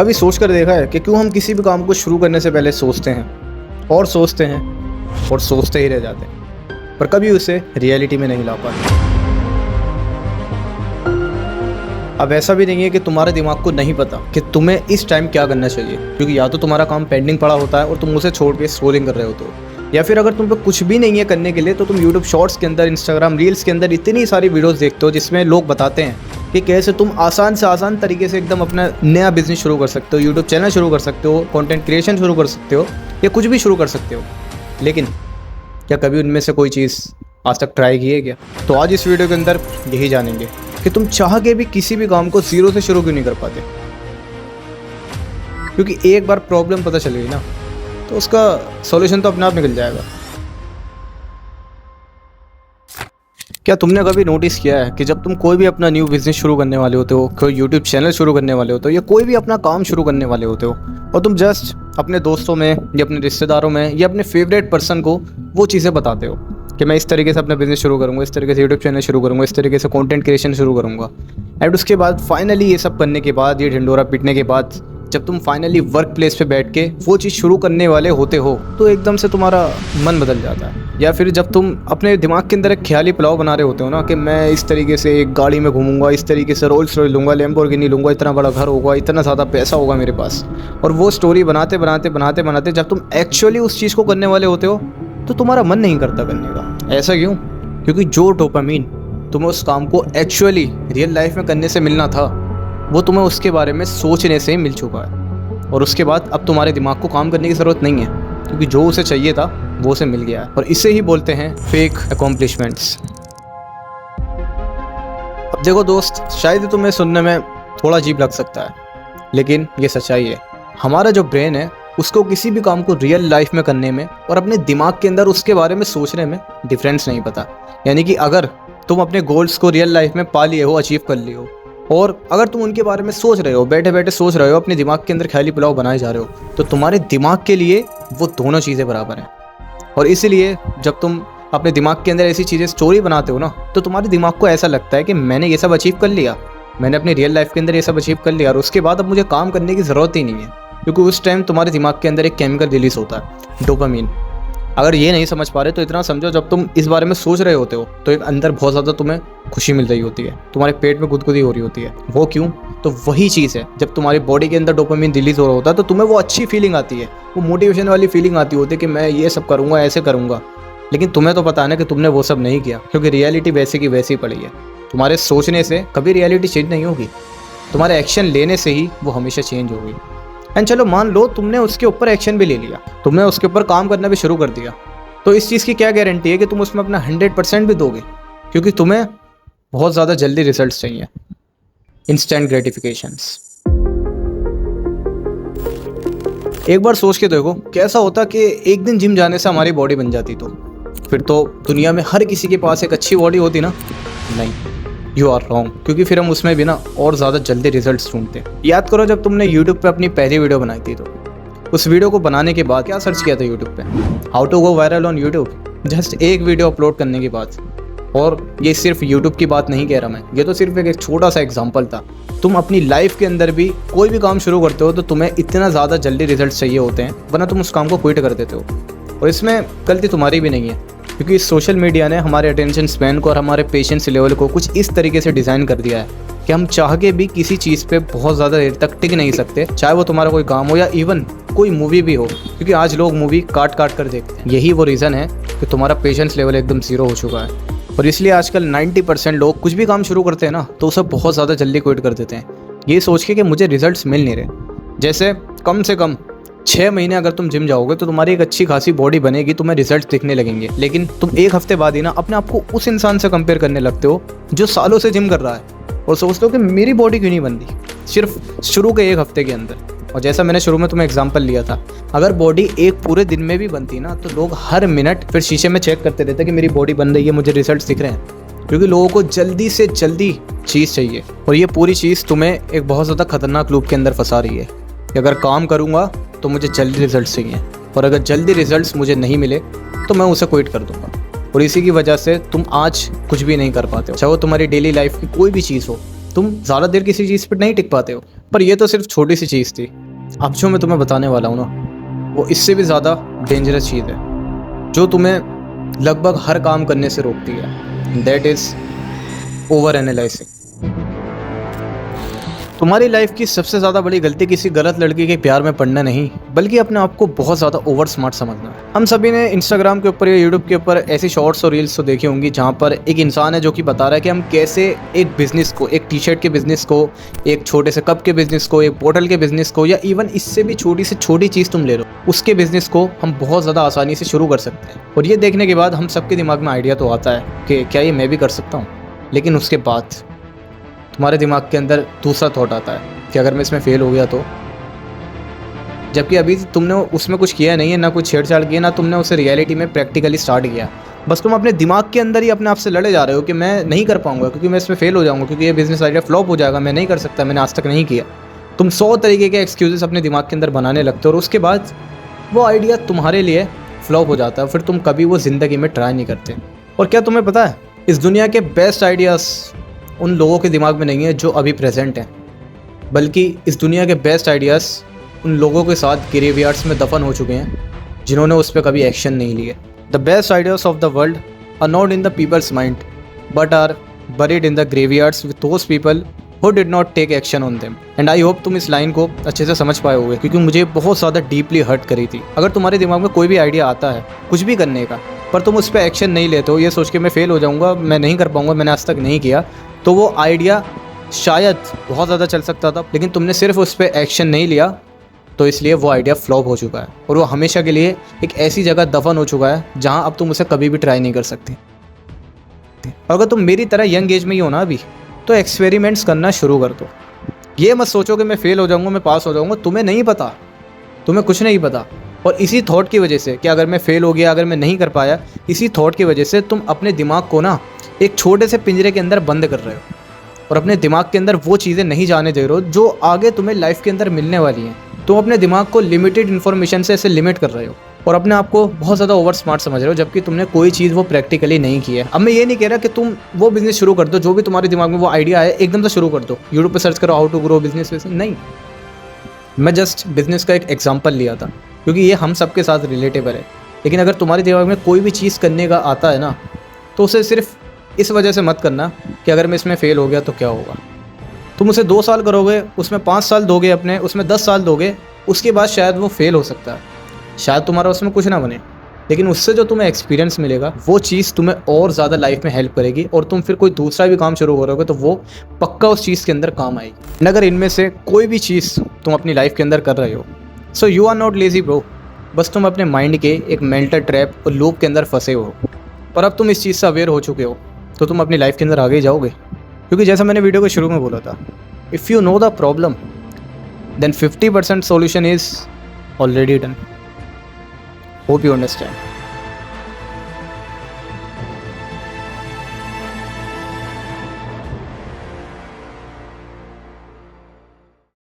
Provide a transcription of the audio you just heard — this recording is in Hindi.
कभी सोच कर देखा है कि क्यों हम किसी भी काम को शुरू करने से पहले सोचते हैं और सोचते हैं और सोचते ही रह जाते हैं, पर कभी उसे रियलिटी में नहीं ला पाते। अब ऐसा भी नहीं है कि तुम्हारे दिमाग को नहीं पता कि तुम्हें इस टाइम क्या करना चाहिए, क्योंकि या तो तुम्हारा काम पेंडिंग पड़ा होता है और तुम उसे छोड़ के स्क्रॉलिंग कर रहे होते हो, या फिर अगर तुम पे कुछ भी नहीं है करने के लिए तो तुम यूट्यूब शॉर्ट्स के अंदर, इंस्टाग्राम रील्स के अंदर इतनी सारी वीडियोस देखते हो जिसमें लोग बताते हैं कि कैसे तुम आसान से आसान तरीके से एकदम अपना नया बिजनेस शुरू कर सकते हो, यूट्यूब चैनल शुरू कर सकते हो, कंटेंट क्रिएशन शुरू कर सकते हो, या कुछ भी शुरू कर सकते हो। लेकिन क्या कभी उनमें से कोई चीज़ आज तक ट्राई की है क्या? तो आज इस वीडियो के अंदर यही जानेंगे कि तुम चाह के भी किसी भी काम को जीरो से शुरू क्यों नहीं कर पाते। क्योंकि एक बार प्रॉब्लम पता चल गई ना तो उसका सॉल्यूशन तो अपने आप निकल जाएगा। क्या तुमने कभी नोटिस किया है कि जब तुम कोई भी अपना न्यू बिजनेस शुरू करने वाले होते हो, कोई यूट्यूब चैनल शुरू करने वाले होते हो, या कोई भी अपना काम शुरू करने वाले होते हो, और तुम जस्ट अपने दोस्तों में या अपने रिश्तेदारों में या अपने फेवरेट पर्सन को वो चीज़ें बताते हो कि मैं इस तरीके से अपना बिजनेस शुरू करूँगा, इस तरीके से यूट्यूब चैनल शुरू करूँगा, इस तरीके से कंटेंट क्रिएशन शुरू करूँगा। एंड उसके बाद फाइनली ये सब करने के बाद, ये ढिंडोरा पीटने के बाद, जब तुम फाइनली वर्क प्लेस पे बैठ के वो चीज़ शुरू करने वाले होते हो तो एकदम से तुम्हारा मन बदल जाता है। या फिर जब तुम अपने दिमाग के अंदर एक ख्याली पुलाव बना रहे होते हो ना कि मैं इस तरीके से एक गाड़ी में घूमूंगा, इस तरीके से रोल्स रॉयस लूँगा, लैम्बोर्गिनी लूँगा, इतना बड़ा घर होगा, इतना ज़्यादा पैसा होगा मेरे पास, और वो स्टोरी बनाते बनाते बनाते बनाते जब तुम एक्चुअली उस चीज़ को करने वाले होते हो तो तुम्हारा मन नहीं करता करने का। ऐसा क्यों? क्योंकि जो डोपामीन तुम्हें उस काम को एक्चुअली रियल लाइफ में करने से मिलना था वो तुम्हें उसके बारे में सोचने से ही मिल चुका है, और उसके बाद अब तुम्हारे दिमाग को काम करने की ज़रूरत नहीं है, क्योंकि जो उसे चाहिए था वो उसे मिल गया है। और इसे ही बोलते हैं फेक अकॉम्प्लिशमेंट्स। अब देखो दोस्त, शायद तुम्हें सुनने में थोड़ा अजीब लग सकता है, लेकिन ये सच्चाई है। हमारा जो ब्रेन है उसको किसी भी काम को रियल लाइफ में करने में और अपने दिमाग के अंदर उसके बारे में सोचने में डिफरेंस नहीं पता। यानी कि अगर तुम अपने गोल्स को रियल लाइफ में पा लिए हो, अचीव कर लिए हो, और अगर तुम उनके बारे में सोच रहे हो, बैठे बैठे सोच रहे हो, अपने दिमाग के अंदर ख्याली पुलाव बनाए जा रहे हो, तो तुम्हारे दिमाग के लिए वो दोनों चीज़ें बराबर हैं। और इसीलिए जब तुम अपने दिमाग के अंदर ऐसी चीज़ें स्टोरी बनाते हो ना तो तुम्हारे दिमाग को ऐसा लगता है कि मैंने ये सब अचीव कर लिया, मैंने अपनी रियल लाइफ के अंदर ये सब अचीव कर लिया, और उसके बाद अब मुझे काम करने की ज़रूरत ही नहीं है, क्योंकि उस टाइम तुम्हारे दिमाग के अंदर एक केमिकल रिलीज होता है, डोपामीन। अगर ये नहीं समझ पा रहे तो इतना समझो, जब तुम इस बारे में सोच रहे होते हो तो एक अंदर बहुत ज़्यादा तुम्हें खुशी मिल रही होती है, तुम्हारे पेट में गुदगुदी हो रही होती है। वो क्यों? तो वही चीज़ है, जब तुम्हारी बॉडी के अंदर डोपामीन रिलीज हो रहा होता है तो तुम्हें वो अच्छी फीलिंग आती है, वो मोटिवेशन वाली फीलिंग आती होती है कि मैं ये सब करूँगा, ऐसे करूँगा। लेकिन तुम्हें तो पता है ना कि तुमने वो सब नहीं किया, क्योंकि रियलिटी वैसे की वैसी पड़ी है। तुम्हारे सोचने से कभी रियलिटी चेंज नहीं होगी, तुम्हारे एक्शन लेने से ही वो हमेशा चेंज होगी। एंड चलो मान लो तुमने उसके ऊपर एक्शन भी ले लिया, तुमने उसके ऊपर काम करना भी शुरू कर दिया, तो इस चीज़ की क्या गारंटी है कि तुम उसमें अपना 100% भी दोगे? क्योंकि तुम्हें बहुत ज़्यादा जल्दी रिजल्ट्स चाहिए, इंस्टेंट ग्रेटिफिकेशंस। एक बार सोच के देखो कैसा होता कि एक दिन जिम जाने से हमारी बॉडी बन जाती, तो फिर तो दुनिया में हर किसी के पास एक अच्छी बॉडी होती ना? नहीं, यू आर रॉन्ग, क्योंकि फिर हम उसमें भी ना और ज़्यादा जल्दी रिजल्ट्स ढूंढते हैं। याद करो जब तुमने यूट्यूब पे अपनी पहली वीडियो बनाई थी, तो उस वीडियो को बनाने के बाद क्या सर्च किया था यूट्यूब पे? How to go viral on YouTube. Just एक वीडियो अपलोड करने के बाद। और ये सिर्फ यूट्यूब की बात नहीं कह रहा मैं, ये तो सिर्फ एक छोटा सा एग्जांपल था। तुम अपनी लाइफ के अंदर भी कोई भी काम शुरू करते हो तो तुम्हें इतना ज़्यादा जल्दी रिजल्ट चाहिए होते हैं, वरना तुम उस काम को क्विट कर देते हो। और इसमें गलती तुम्हारी भी नहीं है, क्योंकि सोशल मीडिया ने हमारे अटेंशन स्पैन को और हमारे पेशेंस लेवल को कुछ इस तरीके से डिज़ाइन कर दिया है कि हम चाह के भी किसी चीज़ पे बहुत ज़्यादा देर तक टिक नहीं सकते, चाहे वो तुम्हारा कोई काम हो या इवन कोई मूवी भी हो, क्योंकि आज लोग मूवी काट काट कर देखते हैं। यही वो रीज़न है कि तुम्हारा पेशेंस लेवल एकदम ज़ीरो हो चुका है। और इसलिए आजकल 90% लोग कुछ भी काम शुरू करते हैं ना तो उसे बहुत ज़्यादा जल्दी क्विट कर देते हैं, ये सोच के कि मुझे रिजल्ट्स मिल नहीं रहे। जैसे कम से कम 6 महीने अगर तुम जिम जाओगे तो तुम्हारी एक अच्छी खासी बॉडी बनेगी, तुम्हें रिजल्ट दिखने लगेंगे, लेकिन तुम एक हफ्ते बाद ही ना अपने आप को उस इंसान से कंपेयर करने लगते हो जो सालों से जिम कर रहा है, और सोचते हो कि मेरी बॉडी क्यों नहीं बन रही सिर्फ शुरू के एक हफ्ते के अंदर। और जैसा मैंने शुरू में तुम्हें एग्जांपल लिया था, अगर बॉडी एक पूरे दिन में भी बनती ना तो लोग हर मिनट फिर शीशे में चेक करते रहते कि मेरी बॉडी बन रही है, मुझे रिजल्ट दिख रहे हैं, क्योंकि लोगों को जल्दी से जल्दी चीज़ चाहिए। और ये पूरी चीज़ तुम्हें एक बहुत ज़्यादा खतरनाक लूप के अंदर फंसा रही है कि अगर काम करूँगा तो मुझे जल्दी रिजल्ट चाहिए, और अगर जल्दी रिजल्ट्स मुझे नहीं मिले तो मैं उसे क्विट कर दूँगा। और इसी की वजह से तुम आज कुछ भी नहीं कर पाते हो, चाहे वो तुम्हारी डेली लाइफ की कोई भी चीज़ हो। तुम ज़्यादा देर किसी चीज़ पर नहीं टिक पाते हो, पर ये तो सिर्फ छोटी सी चीज़ थी। अब जो मैं तुम्हें बताने वाला हूँ ना, वो इससे भी ज़्यादा डेंजरस चीज़ है जो तुम्हें लगभग हर काम करने से रोकती है। That is over analysing. तुम्हारी लाइफ की सबसे ज़्यादा बड़ी गलती किसी गलत लड़की के प्यार में पड़ना नहीं, बल्कि अपने आप को बहुत ज़्यादा ओवर स्मार्ट समझना है। हम सभी ने इंस्टाग्राम के ऊपर या यूट्यूब के ऊपर ऐसी शॉर्ट्स और रील्स तो देखी होंगी जहाँ पर एक इंसान है जो कि बता रहा है कि हम कैसे एक बिज़नेस को, एक टी शर्ट के बिज़नेस को, एक छोटे से कप के बिज़नेस को, एक बोतल के बिज़नेस को, या इवन इससे भी छोटी से छोटी चीज़ तुम ले लो, उसके बिज़नेस को हम बहुत ज़्यादा आसानी से शुरू कर सकते हैं। और ये देखने के बाद हम सबके दिमाग में आइडिया तो आता है कि क्या ये मैं भी कर सकता हूँ, लेकिन उसके बाद तुम्हारे दिमाग के अंदर दूसरा थॉट आता है कि अगर मैं इसमें फेल हो गया तो, जबकि अभी तुमने उसमें कुछ किया नहीं है, ना कुछ छेड़छाड़ किया, ना तुमने उसे रियलिटी में प्रैक्टिकली स्टार्ट किया। बस तुम अपने दिमाग के अंदर ही अपने आप से लड़े जा रहे हो कि मैं नहीं कर पाऊंगा, क्योंकि मैं इसमें फेल हो जाऊंगा, क्योंकि ये बिजनेस आइडिया फ्लॉप हो जाएगा, मैं नहीं कर सकता, मैंने आज तक नहीं किया। तुम 100 तरीके के एक्सक्यूजेस अपने दिमाग के अंदर बनाने लगते हो और उसके बाद वो आइडिया तुम्हारे लिए फ्लॉप हो जाता है। फिर तुम कभी वो ज़िंदगी में ट्राई नहीं करते। और क्या तुम्हें पता है, इस दुनिया के बेस्ट आइडियाज़ उन लोगों के दिमाग में नहीं है जो अभी प्रेजेंट हैं, बल्कि इस दुनिया के बेस्ट आइडियाज़ उन लोगों के साथ ग्रेवयार्ड्स में दफन हो चुके हैं जिन्होंने उस पर कभी एक्शन नहीं लिए। The best ideas of the world are not in the people's mind but are buried in the graveyards with those people who did not take action on them. And I hope तुम इस लाइन को अच्छे से समझ पाए होगे, क्योंकि मुझे बहुत ज़्यादा डीपली हर्ट करी थी। अगर तुम्हारे दिमाग में कोई भी आइडिया आता है कुछ भी करने का, पर तुम उस पर एक्शन नहीं लेते हो, ये सोच के मैं फेल हो जाऊँगा, मैं नहीं कर पाऊँगा, मैंने आज तक नहीं किया, तो वो आइडिया शायद बहुत ज़्यादा चल सकता था, लेकिन तुमने सिर्फ उस पर एक्शन नहीं लिया, तो इसलिए वो आइडिया फ्लॉप हो चुका है और वो हमेशा के लिए एक ऐसी जगह दफन हो चुका है जहां अब तुम उसे कभी भी ट्राई नहीं कर सकते। और अगर तुम मेरी तरह यंग एज में ही हो ना अभी, तो एक्सपेरिमेंट्स करना शुरू कर दो। ये मत सोचो कि मैं फेल हो जाऊंगा, मैं पास हो जाऊंगा, तुम्हें नहीं पता, तुम्हें कुछ नहीं पता। और इसी थॉट की वजह से कि अगर मैं फेल हो गया, अगर मैं नहीं कर पाया, इसी थॉट की वजह से तुम अपने दिमाग को ना एक छोटे से पिंजरे के अंदर बंद कर रहे हो और अपने दिमाग के अंदर वो चीज़ें नहीं जाने दे रहे हो जो आगे तुम्हें लाइफ के अंदर मिलने वाली हैं। तुम अपने दिमाग को लिमिटेड इन्फॉर्मेशन से ऐसे लिमिट कर रहे हो और अपने आप को बहुत ज़्यादा ओवर स्मार्ट समझ रहे हो, जबकि तुमने कोई चीज़ वो प्रैक्टिकली नहीं की है। अब मैं ये नहीं कह रहा कि तुम वो बिज़नेस शुरू कर दो, जो भी तुम्हारे दिमाग में वो आइडिया है एकदम से शुरू कर दो, यूट्यूब पर सर्च करो हाउ टू ग्रो बिजनेस, नहीं। मैं जस्ट बिजनेस का एक एग्जाम्पल लिया था क्योंकि ये हम सबके साथ रिलेटेबल है। लेकिन अगर तुम्हारे दिमाग में कोई भी चीज़ करने का आता है ना, तो उसे सिर्फ इस वजह से मत करना कि अगर मैं इसमें फ़ेल हो गया तो क्या होगा। तुम उसे 2 साल करोगे, उसमें 5 साल दोगे अपने, उसमें 10 साल दोगे, उसके बाद शायद वो फेल हो सकता है, शायद तुम्हारा उसमें कुछ ना बने, लेकिन उससे जो तुम्हें एक्सपीरियंस मिलेगा वो चीज़ तुम्हें और ज़्यादा लाइफ में हेल्प करेगी और तुम फिर कोई दूसरा भी काम शुरू करोगे तो वो पक्का उस चीज़ के अंदर काम आएगी। अगर इनमें से कोई भी चीज़ तुम अपनी लाइफ के अंदर कर रहे हो, so you are not lazy bro, बस तुम अपने माइंड के एक मेंटल ट्रैप और लूप के अंदर फंसे हो। पर अब तुम इस चीज़ से अवेयर हो चुके हो तो तुम अपनी लाइफ के अंदर आगे जाओगे, क्योंकि जैसा मैंने वीडियो के शुरू में बोला था, if you know the problem then 50% solution is already done. Hope you understand.